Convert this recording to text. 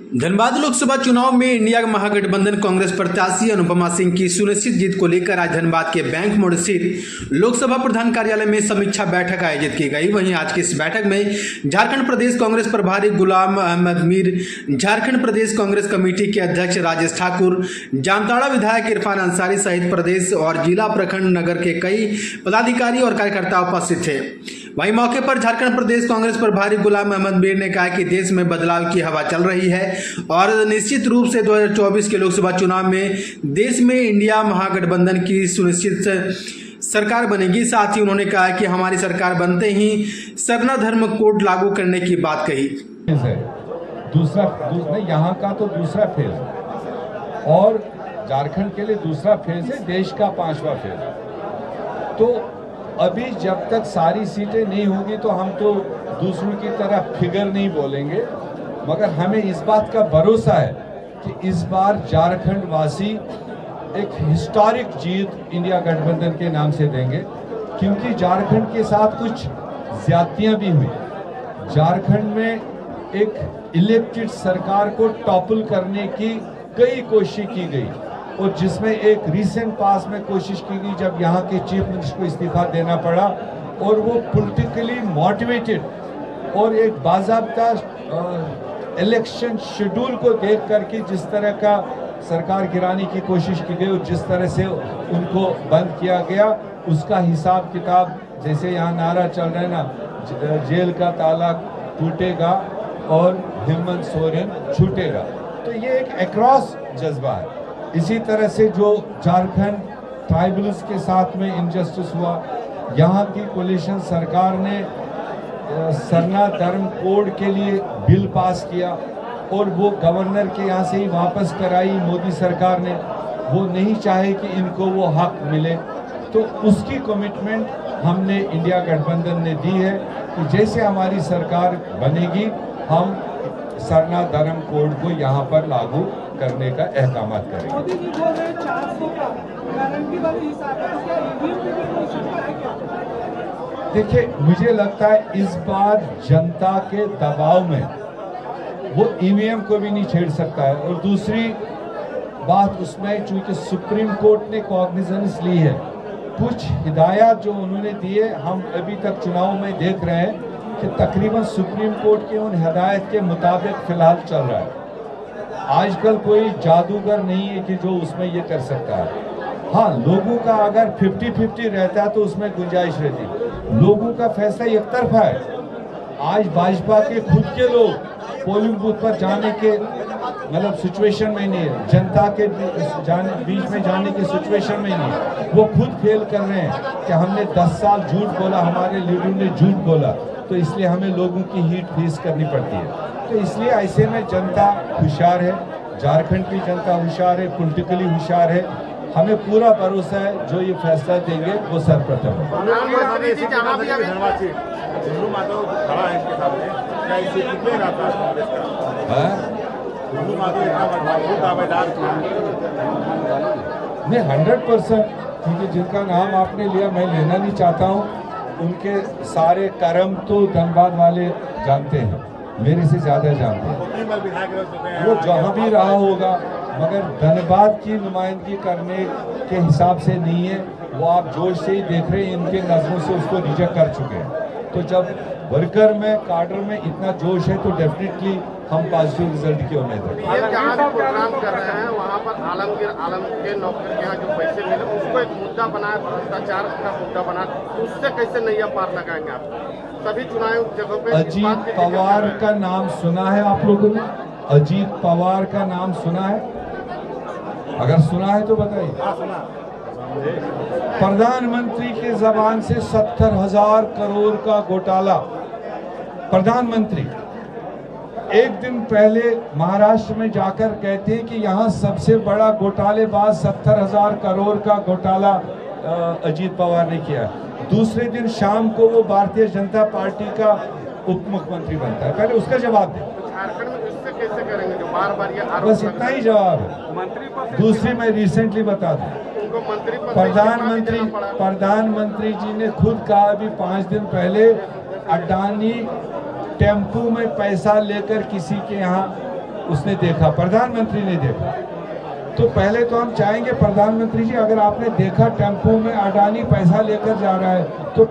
धनबाद लोकसभा चुनाव में इंडिया महागठबंधन कांग्रेस प्रत्याशी अनुपमा सिंह की सुनिश्चित जीत को लेकर आज धनबाद के बैंक मोड़ स्थित लोकसभा प्रधान कार्यालय में समीक्षा बैठक आयोजित की गई। वहीं आज की इस बैठक में झारखंड प्रदेश कांग्रेस प्रभारी गुलाम अहमद मीर, झारखंड प्रदेश कांग्रेस कमेटी के अध्यक्ष राजेश ठाकुर, जामताड़ा विधायक इरफान अंसारी सहित प्रदेश और जिला प्रखंड नगर के कई पदाधिकारी और कार्यकर्ता उपस्थित थे। वहीं मौके पर झारखंड प्रदेश कांग्रेस प्रभारी गुलाम अहमद मीर ने कहा कि देश में बदलाव की हवा चल रही है और निश्चित रूप से 2024 के लोकसभा चुनाव में देश में इंडिया महागठबंधन की सुनिश्चित सरकार बनेगी। साथ ही उन्होंने कहा कि हमारी सरकार बनते ही सरना धर्म कोड लागू करने की बात कही। दूसरा यहाँ का तो दूसरा फेज और झारखंड के लिए दूसरा फेज है, देश का 5वां फेज। तो अभी जब तक सारी सीटें नहीं होगी तो हम तो दूसरों की तरह फिगर नहीं बोलेंगे, मगर हमें इस बात का भरोसा है कि इस बार झारखंड वासी एक हिस्टोरिक जीत इंडिया गठबंधन के नाम से देंगे, क्योंकि झारखंड के साथ कुछ ज्यादतियां भी हुई। झारखंड में एक इलेक्टेड सरकार को टॉपल करने की कई कोशिश की गई और जिसमें एक रिसेंट पास में कोशिश की गई जब यहाँ के चीफ मिनिस्टर को इस्तीफा देना पड़ा और वो पॉलिटिकली मोटिवेटेड और एक बाज़ाब्ता इलेक्शन शेड्यूल को देख करके जिस तरह का सरकार गिराने की कोशिश की गई और जिस तरह से उनको बंद किया गया, उसका हिसाब किताब जैसे यहाँ नारा चल रहा है ना, जेल का ताला टूटेगा और हेमंत सोरेन छूटेगा, तो ये एक अक्रॉस जज्बा है। इसी तरह से जो झारखंड ट्राइबल्स के साथ में इनजस्टिस हुआ, यहाँ की कोलिशन सरकार ने सरना धर्म कोड के लिए बिल पास किया और वो गवर्नर के यहाँ से ही वापस कराई मोदी सरकार ने। वो नहीं चाहे कि इनको वो हक मिले, तो उसकी कमिटमेंट हमने इंडिया गठबंधन ने दी है कि जैसे हमारी सरकार बनेगी हम सरना धर्म कोड को यहाँ पर लागू करने का अहकाम करेंगे। मोदी जी बोल रहे हैं 400 का गारंटी वाली हिसाब है, तो क्या ईवीएम की भी कोई शंका है क्या? देखिए, मुझे लगता है इस बार जनता के दबाव में वो ईवीएम को भी नहीं छेड़ सकता है। और दूसरी बात उसमें चूंकि सुप्रीम कोर्ट ने कॉग्निजेंस ली है, कुछ हिदायत जो उन्होंने दिए हम अभी तक चुनाव में देख रहे हैं कि तकरीबन सुप्रीम कोर्ट के उन हिदायत के मुताबिक फिलहाल चल रहा है। आजकल कोई जादूगर नहीं है कि जो उसमें ये कर सकता है। हाँ, लोगों का अगर 50-50 रहता है तो उसमें गुंजाइश रहती। लोगों का फैसला एक तरफा है। आज भाजपा के खुद के लोग पोलिंग बूथ पर जाने के मतलब सिचुएशन में नहीं है, जनता के बीच में जाने की सिचुएशन में नहीं है। वो खुद फेल कर रहे हैं कि हमने 10 साल झूठ बोला, हमारे लीडर ने झूठ बोला, तो इसलिए हमें लोगों की हीट फेस करनी पड़ती है। तो इसलिए ऐसे में जनता होशियार है, झारखंड की जनता होशियार है, पॉलिटिकली होशियार है। हमें पूरा भरोसा है जो ये फैसला देंगे वो सर्वप्रथम है। नहीं, 100%, क्योंकि जिनका नाम आपने लिया मैं लेना नहीं चाहता हूँ, उनके सारे कर्म तो धनबाद वाले जानते हैं, मेरे से ज़्यादा जानते हैं। वो जहाँ भी रहा होगा, मगर धनबाद की नुमाइंदगी करने के हिसाब से नहीं है। वो आप जोश से ही देख रहे हैं, इनके नज़रों से उसको रिजेक्ट कर चुके हैं। तो जब वर्कर में काडर में इतना जोश है तो डेफिनेटली हम पॉजिटिव रिजल्ट की उम्मीद है। जहाँ भी प्रोग्राम कर रहे हैं वहाँ पर आलम के नौकर के यहाँ जो पैसे मिले उसको एक मुद्दा बनाया, भ्रष्टाचार का मुद्दा बना, उससे कैसे नैया पार लगाएंगे आप? सभी चुनाव जगहों पे अजीत पवार का नाम सुना है आप लोगों ने? अजीत पवार का नाम सुना है? अगर सुना है तो बताइए। प्रधानमंत्री के जबान से 70,000 करोड़ का घोटाला। प्रधानमंत्री एक दिन पहले महाराष्ट्र में जाकर कहते हैं कि यहाँ सबसे बड़ा घोटालेबाज 70,000 करोड़ का घोटाला अजीत पवार ने किया। दूसरे दिन शाम को वो भारतीय जनता पार्टी का उप मुख्यमंत्री बनता है। पहले उसका जवाब दें। झारखंड में इससे कैसे करेंगे जो बार-बार ये आरोप? बस इतना ही जवाब है। दूसरी मैं रिसेंटली बता दूं, उनको मंत्री प्रधानमंत्री जी ने खुद कहा अभी 5 दिन पहले, अडानी टेम्पू में पैसा लेकर किसी के यहाँ उसने देखा, प्रधानमंत्री ने देखा। तो पहले तो हम चाहेंगे प्रधानमंत्री जी, अगर आपने देखा टेम्पो में अडानी पैसा लेकर जा रहा है तो